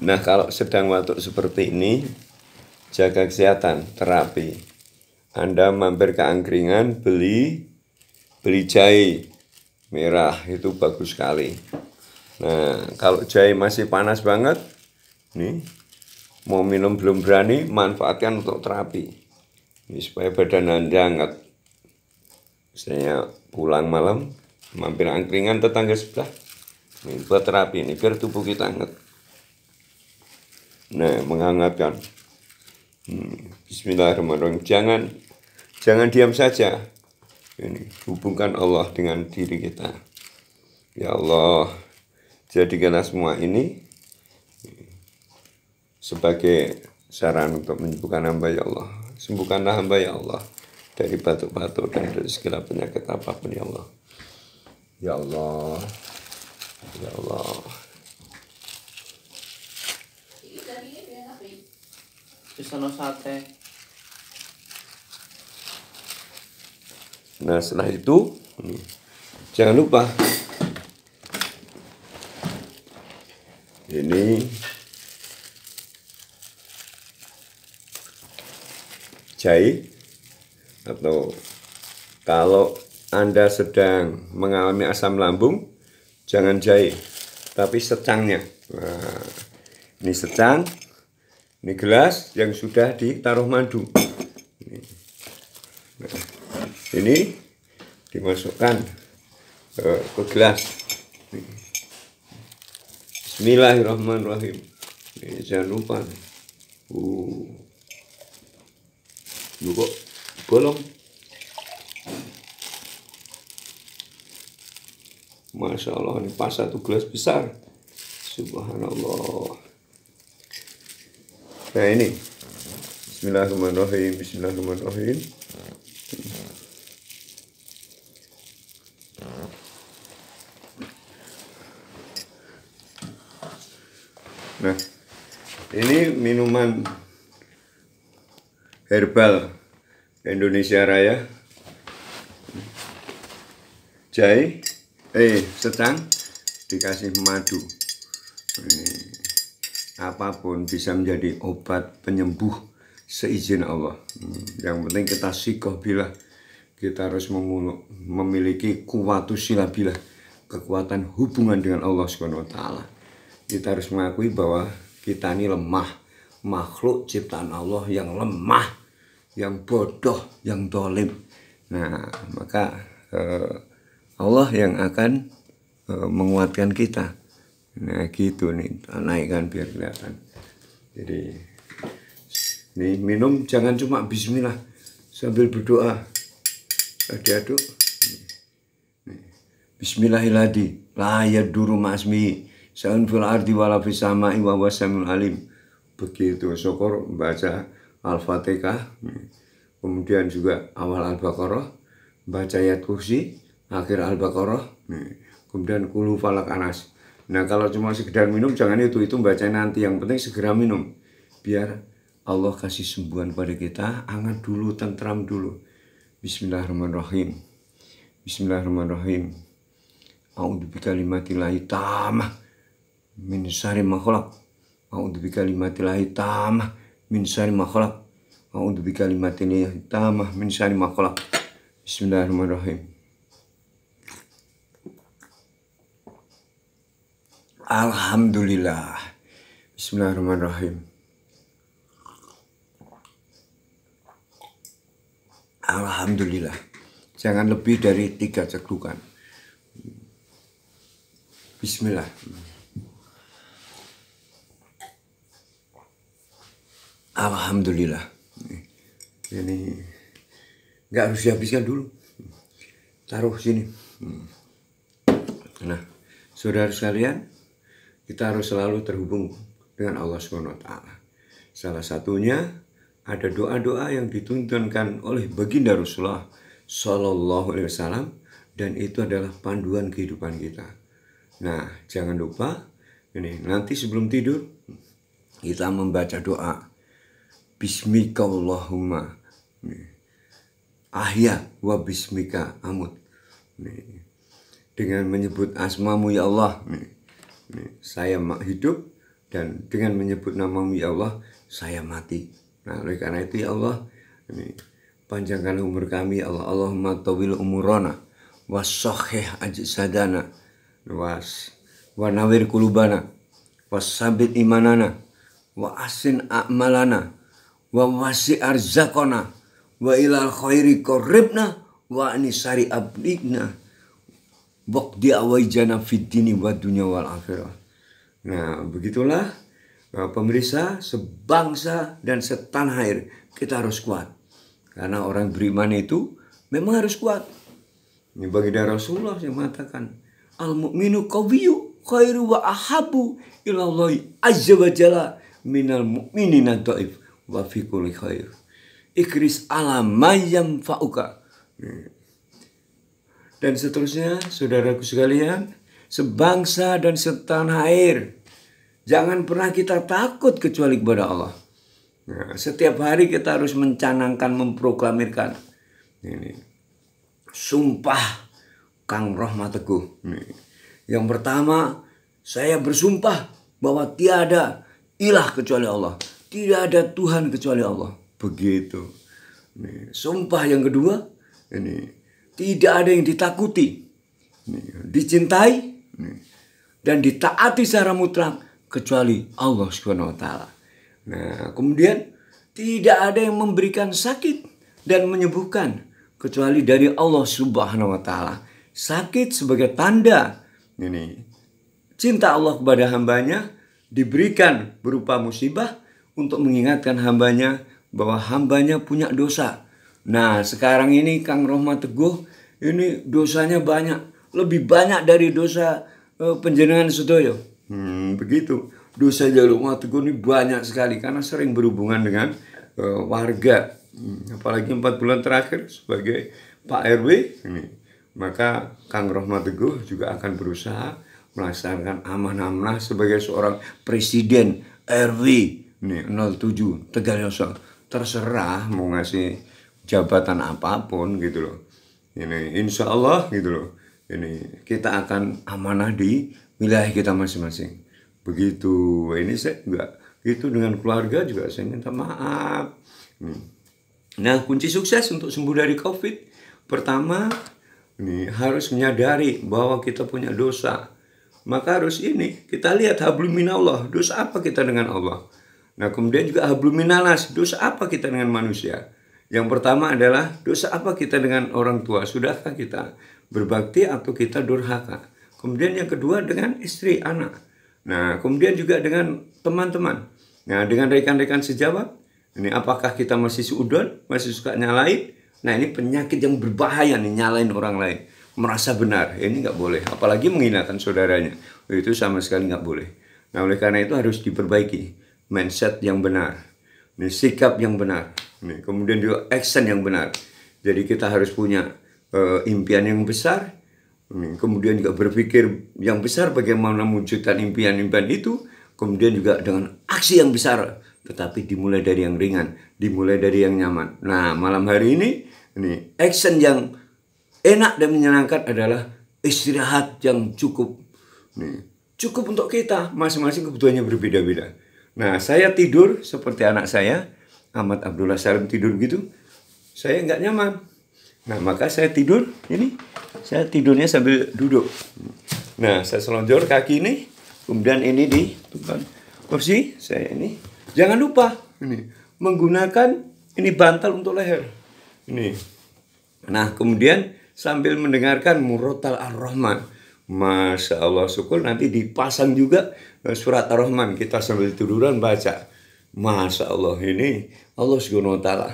Nah, kalau sedang batuk seperti ini, jaga kesehatan, terapi. Anda mampir ke angkringan, beli jahe merah, itu bagus sekali. Nah, kalau jahe masih panas banget, nih, mau minum belum berani, manfaatkan untuk terapi. Ini supaya badan Anda hangat. Misalnya pulang malam, mampir angkringan tetangga sebelah, ini buat terapi ini, biar tubuh kita hangat. Nah, menghangatkan. Bismillahirrahmanirrahim. Jangan diam saja. Ini hubungkan Allah dengan diri kita. Ya Allah, jadikanlah semua ini sebagai saran untuk menyembuhkan hamba ya Allah. Sembuhkanlah hamba ya Allah dari batuk-batuk dan dari segala penyakit apapun ya Allah. Ya Allah. Ya Allah. Sono sate. Nah, setelah itu jangan lupa ini jahe, atau kalau Anda sedang mengalami asam lambung, jangan jahe, tapi secangnya. Nah, ini secang. Ini gelas yang sudah ditaruh madu. Nah, ini dimasukkan ke gelas. Bismillahirrahmanirrahim. Ini jangan lupa. Kok bolong. Masya Allah, ini pas satu gelas besar. Subhanallah. Nah ini, Bismillahirrahmanirrahim, Bismillahirrahmanirrahim. Nah, ini minuman herbal Indonesia Raya. Jahe, secang, dikasih madu. Apapun bisa menjadi obat penyembuh seizin Allah. Yang penting kita sikoh billah, kita harus memiliki kuwatus sila billah, kekuatan hubungan dengan Allah SWT. Kita harus mengakui bahwa kita ini lemah, makhluk ciptaan Allah yang lemah, yang bodoh, yang dolim. Nah, maka Allah yang akan menguatkan kita. Nah gitu nih, naikkan biar kelihatan. Jadi nih minum jangan cuma bismillah sambil berdoa. Diaduk. Bismillahirrahmanirrahim. La yadurru ma'asmi sa'un fil ardi wala fis sama'i wa huwas samiul alim. Begitu syukur baca Al-Fatihah. Kemudian juga awal Al-Baqarah, baca ayat kursi, akhir Al-Baqarah, kemudian qul falaq anas. Nah, kalau cuma sekedar minum, jangan itu baca nanti. Yang penting segera minum. Biar Allah kasih sembuhan pada kita. Hangat dulu, tentram dulu. Bismillahirrahmanirrahim. Bismillahirrahmanirrahim. A'udzu bikalimatillahi tammah min syarri ma khalaq. A'udzu bikalimatillahi tammah min syarri ma khalaq. A'udzu bikalimatillahi tammah min syarri ma khalaq. Bismillahirrahmanirrahim. Alhamdulillah. Bismillahirrahmanirrahim. Alhamdulillah. Jangan lebih dari 3 ceklukan. Bismillah. Alhamdulillah. Ini nggak harus dihabiskan dulu. Taruh sini. Nah, saudara sekalian, kita harus selalu terhubung dengan Allah SWT. Salah satunya ada doa-doa yang dituntunkan oleh baginda Rasulullah Shallallahu Alaihi Wasallam, dan itu adalah panduan kehidupan kita. Nah, jangan lupa ini nanti sebelum tidur kita membaca doa Bismikallahumma. ahya wa bismika amut. Nih, dengan menyebut asmamu ya Allah, saya hidup, dan dengan menyebut namamu ya Allah, saya mati. Nah, oleh karena itu ya Allah, panjangkan umur kami ya Allah. Allahumma tawil umurana wasoheh ajsadana wa nawir kulubana wasabit imanana wa asin a'malana wa wasi arzakona wa ilal khairi koribna wa anisari abdikna waqdi awaijana fid dini wa dunya wal akhirah. Nah, begitulah pemirsa, sebangsa dan setanah air, kita harus kuat. Karena orang beriman itu memang harus kuat. Ini baginda Rasulullah yang mengatakan, al-mu'minu qawiyyu khairu wa ahabu ilallahi azza wa jalla minal mu'minina dhaif wa fi kulli khair. Ikris ala mayyam fa'uka. Dan seterusnya, saudaraku sekalian, sebangsa dan setanah air, jangan pernah kita takut kecuali kepada Allah. Nah, setiap hari kita harus mencanangkan, memproklamirkan ini sumpah Kang Rahmat Teguh. Yang pertama, saya bersumpah bahwa tiada ilah kecuali Allah, tidak ada Tuhan kecuali Allah. Begitu. Sumpah yang kedua, ini tidak ada yang ditakuti, dicintai, dan ditaati secara mutlak kecuali Allah Subhanahu wa taala. Nah, kemudian tidak ada yang memberikan sakit dan menyembuhkan kecuali dari Allah Subhanahu wa taala. Sakit sebagai tanda cinta Allah kepada hambanya, diberikan berupa musibah untuk mengingatkan hambanya bahwa hambanya punya dosa. Nah, sekarang ini Kang Rahmat Teguh ini dosanya banyak, lebih banyak dari dosa panjenengan sedaya. Begitu. Dosa Jaluk Matuku ini banyak sekali karena sering berhubungan dengan warga. Apalagi 4 bulan terakhir sebagai Pak RW ini. Maka Kang Rahmat Teguh juga akan berusaha melaksanakan amanah sebagai seorang presiden RW 07 Tegalyoso. Terserah mau ngasih jabatan apapun gitu loh. Ini insya Allah gitu loh. Ini kita akan amanah di wilayah kita masing-masing. Begitu. Ini saya juga gitu dengan keluarga juga saya minta maaf. Nah, kunci sukses untuk sembuh dari COVID, pertama harus menyadari bahwa kita punya dosa. Maka harus kita lihat hablum minallah, dosa apa kita dengan Allah. Nah, kemudian juga hablum minanas, dosa apa kita dengan manusia. Yang pertama adalah dosa apa kita dengan orang tua, sudahkah kita berbakti atau kita durhaka. Kemudian yang kedua dengan istri, anak. Nah, kemudian juga dengan teman-teman. Nah, dengan rekan-rekan sejawat. Ini apakah kita masih suudon, masih suka nyalain? Nah, ini penyakit yang berbahaya nih, nyalain orang lain. Merasa benar, ini nggak boleh. Apalagi menghinakan saudaranya. Itu sama sekali nggak boleh. Nah, oleh karena itu harus diperbaiki. Mindset yang benar. Ini sikap yang benar. Ini, kemudian juga action yang benar. Jadi kita harus punya impian yang besar. Kemudian juga berpikir yang besar bagaimana mewujudkan impian-impian itu. Kemudian juga dengan aksi yang besar. Tetapi dimulai dari yang ringan. Dimulai dari yang nyaman. Nah, malam hari ini action yang enak dan menyenangkan adalah istirahat yang cukup. Cukup untuk kita. Masing-masing kebutuhannya berbeda-beda. Nah, saya tidur seperti anak saya. Ahmad Abdullah Salim tidur gitu. Saya nggak nyaman. Nah, maka saya tidur ini. Saya tidurnya sambil duduk. Nah, saya selonjor kaki ini. Kemudian ini di depan kursi saya ini. Jangan lupa menggunakan ini bantal untuk leher. Ini. Nah, kemudian sambil mendengarkan Murattal Ar-Rahman. Masya Allah, syukur nanti dipasang juga surat Ar-Rahman. Kita sambil tiduran baca. Masya Allah, ini Allah Subhanahu wa taala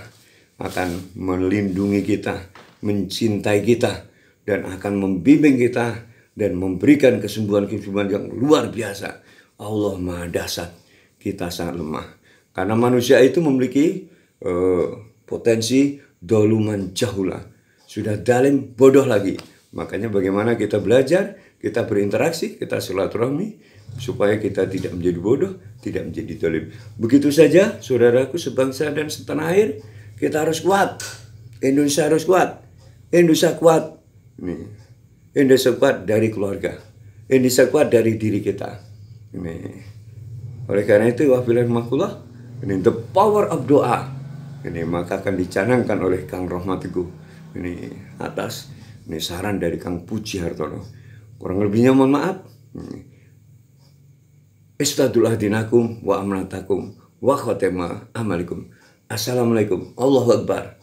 akan melindungi kita, mencintai kita, dan akan membimbing kita dan memberikan kesembuhan-kesembuhan yang luar biasa. Allah Maha Dahsyat, kita sangat lemah. Karena manusia itu memiliki potensi doluman jahula. Sudah dalim, bodoh lagi. Makanya bagaimana kita belajar, kita berinteraksi, kita silaturahmi, supaya kita tidak menjadi bodoh, tidak menjadi dolim. Begitu saja, saudaraku sebangsa dan setanah air, kita harus kuat. Indonesia harus kuat. Indonesia kuat. Ini. Indonesia kuat dari keluarga. Indonesia kuat dari diri kita. Ini. Oleh karena itu, wabillahi makulah. Ini the power of doa. Ini maka akan dicanangkan oleh Kang Rohmat Teguh. Ini atas ini saran dari Kang Puji Hartono. Kurang lebihnya mohon maaf. Istadul ahdinakum wa amnatakum wa khotemah amalikum. Assalamualaikum. Allahu Akbar.